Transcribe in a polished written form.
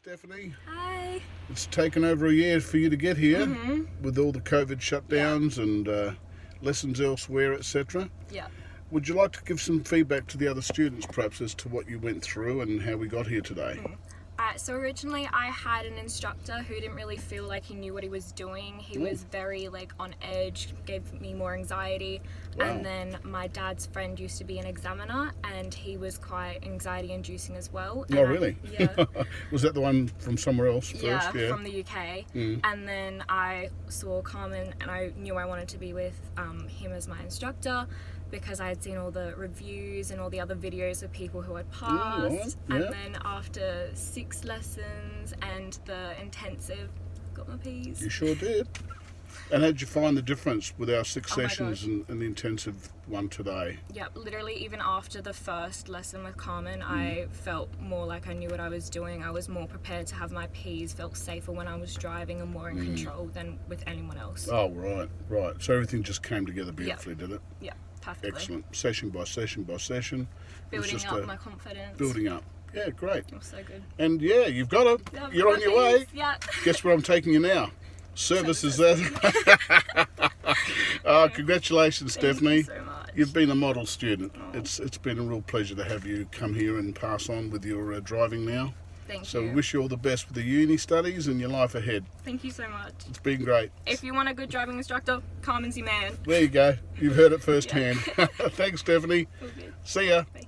Stephanie, Hi. it's taken over a year for you to get here with all the COVID shutdowns and lessons elsewhere, etc. Yeah. Would you like to give some feedback to the other students, perhaps, as to what you went through and how we got here today? So originally I had an instructor who didn't really feel like he knew what he was doing. He was very on edge, gave me more anxiety. Wow. And then my dad's friend used to be an examiner and he was quite anxiety inducing as well. Oh, really? Yeah. Was that the one from somewhere else first? Yeah, from the UK. And then I saw Carmen and I knew I wanted to be with him as my instructor because I had seen all the reviews and all the other videos of people who had passed. Yeah. And then after 6 lessons and the intensive, got my P's. You sure did. And how did you find the difference with our 6 Oh my sessions and the intensive one today? Yep, literally even after the first lesson with Carmen, I felt more like I knew what I was doing. I was more prepared to have my P's, felt safer when I was driving and more in control than with anyone else. Oh, right. So everything just came together beautifully, did it? Yeah, perfectly. Excellent. Session by session by session. Building It's just up my confidence. building up. Yeah, great. It was so good. And yeah, you've got it. Yeah, You're on your way. Yeah. Guess where I'm taking you now? Services there. Congratulations, Stephanie. Thank you so much. You've been a model student. It's been a real pleasure to have you come here and pass on with your driving now. Thank So you. we wish you all the best with the uni studies and your life ahead. Thank you so much. It's been great. If you want a good driving instructor, Carmen's your man. There you go. You've heard it firsthand. Thanks, Stephanie. All good. See ya. Bye.